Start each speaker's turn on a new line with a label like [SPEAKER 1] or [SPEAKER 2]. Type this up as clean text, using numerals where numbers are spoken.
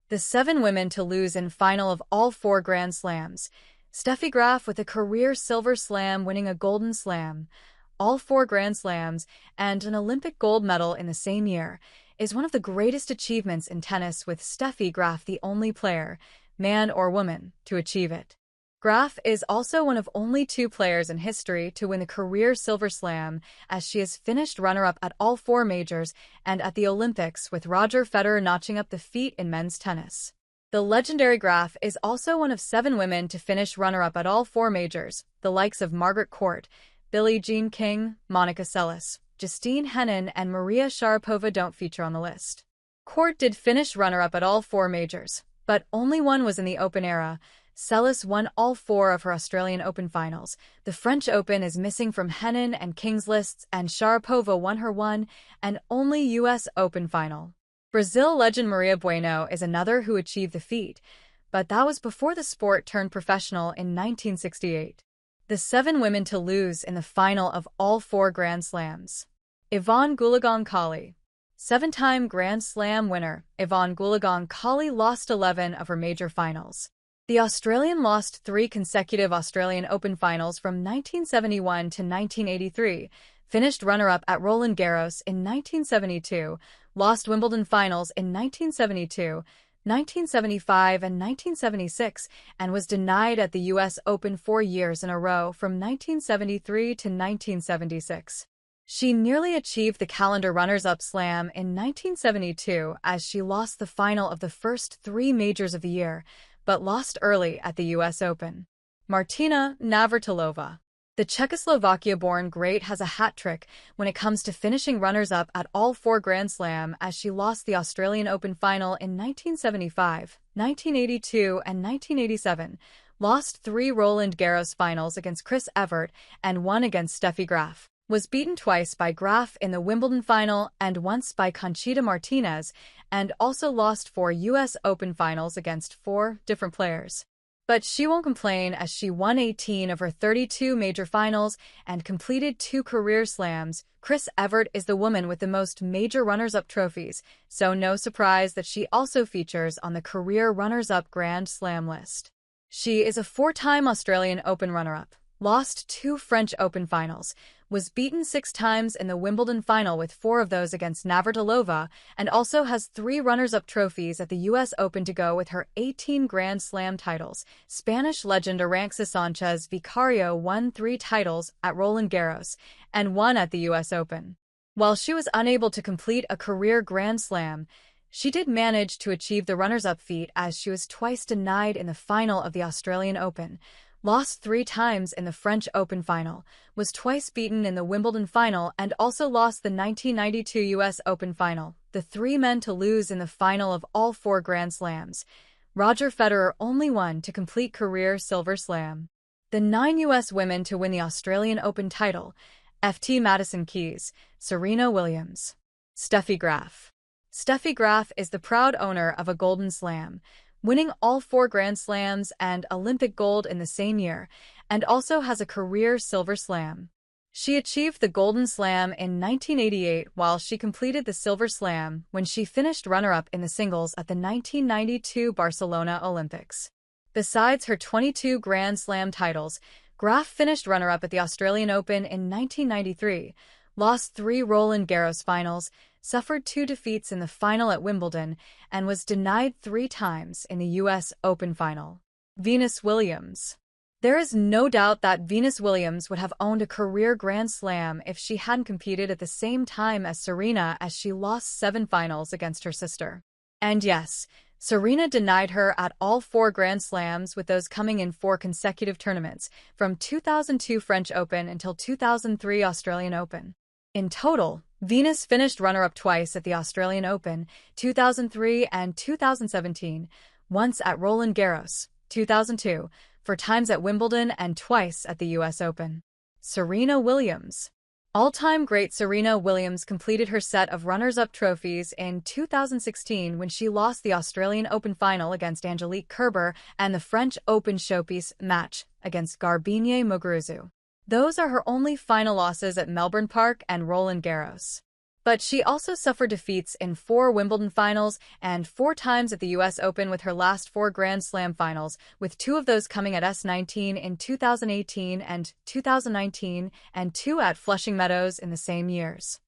[SPEAKER 1] The 7 women to lose in final of all 4 Grand Slams. Steffi Graf with a career Silver Slam winning a Golden Slam, all 4 Grand Slams, and an Olympic gold medal in the same year, is one of the greatest achievements in tennis, with Steffi Graf the only player, man or woman, to achieve it. Graf is also one of only 2 players in history to win the career Silver Slam, as she has finished runner-up at all 4 majors and at the Olympics, with Roger Federer notching up the feat in men's tennis. The legendary Graf is also one of 7 women to finish runner-up at all 4 majors, the likes of Margaret Court, Billie Jean King, Monica Seles, Justine Henin, and Maria Sharapova don't feature on the list. Court did finish runner-up at all 4 majors, but only one was in the Open era. Seles won all 4 of her Australian Open finals. The French Open is missing from Henin and King's lists, and Sharapova won her one and only US Open final. Brazil legend Maria Bueno is another who achieved the feat, but that was before the sport turned professional in 1968. The 7 women to lose in the final of all 4 Grand Slams. Yvonne Goolagong-Cawley. 7-time Grand Slam winner, Yvonne Goolagong-Cawley lost 11 of her major finals. The Australian lost 3 consecutive Australian Open finals from 1971 to 1983, finished runner-up at Roland Garros in 1972, lost Wimbledon finals in 1972, 1975 and 1976, and was denied at the US Open 4 years in a row from 1973 to 1976. She nearly achieved the calendar runners-up slam in 1972 as she lost the final of the first 3 majors of the year, but lost early at the US Open. Martina Navratilova. The Czechoslovakia-born great has a hat trick when it comes to finishing runners-up at all 4 Grand Slam, as she lost the Australian Open final in 1975, 1982 and 1987, lost 3 Roland Garros finals against Chris Evert and 1 against Steffi Graf, was beaten twice by Graf in the Wimbledon final and once by Conchita Martinez, and also lost 4 US Open finals against 4 different players. But she won't complain, as she won 18 of her 32 major finals and completed 2 career slams. Chris Evert is the woman with the most major runners-up trophies, so no surprise that she also features on the career runners-up Grand Slam list. She is a 4-time Australian Open runner-up, lost 2 French Open finals, was beaten 6 times in the Wimbledon final, with 4 of those against Navratilova, and also has 3 runners-up trophies at the US Open to go with her 18 Grand Slam titles. Spanish legend Arantxa Sanchez Vicario won 3 titles at Roland Garros and 1 at the US Open. While she was unable to complete a career Grand Slam, she did manage to achieve the runners-up feat, as she was twice denied in the final of the Australian Open, lost 3 times in the French Open final, was twice beaten in the Wimbledon final, and also lost the 1992 US Open final. The 3 men to lose in the final of all 4 Grand Slams. Roger Federer only one to complete career Silver Slam. The 9 US women to win the Australian Open title. Ft. Madison Keys, Serena Williams. Steffi Graf. Steffi Graf is the proud owner of a Golden Slam, winning all 4 Grand Slams and Olympic gold in the same year, and also has a career Silver Slam. She achieved the Golden Slam in 1988, while she completed the Silver Slam when she finished runner-up in the singles at the 1992 Barcelona Olympics. Besides her 22 Grand Slam titles, Graf finished runner-up at the Australian Open in 1993, lost 3 Roland Garros finals, suffered 2 defeats in the final at Wimbledon, and was denied 3 times in the US Open final. Venus Williams. There is no doubt that Venus Williams would have owned a career Grand Slam if she hadn't competed at the same time as Serena, as she lost 7 finals against her sister. And yes, Serena denied her at all 4 Grand Slams, with those coming in 4 consecutive tournaments, from 2002 French Open until 2003 Australian Open. In total, Venus finished runner-up twice at the Australian Open, 2003 and 2017, once at Roland Garros, 2002, 4 times at Wimbledon, and twice at the US Open. Serena Williams. All-time great Serena Williams completed her set of runners-up trophies in 2016 when she lost the Australian Open final against Angelique Kerber and the French Open showpiece match against Garbiñe Muguruza. Those are her only final losses at Melbourne Park and Roland Garros. But she also suffered defeats in 4 Wimbledon finals and 4 times at the US Open, with her last 4 Grand Slam finals, with 2 of those coming at S19 in 2018 and 2019 and 2 at Flushing Meadows in the same years.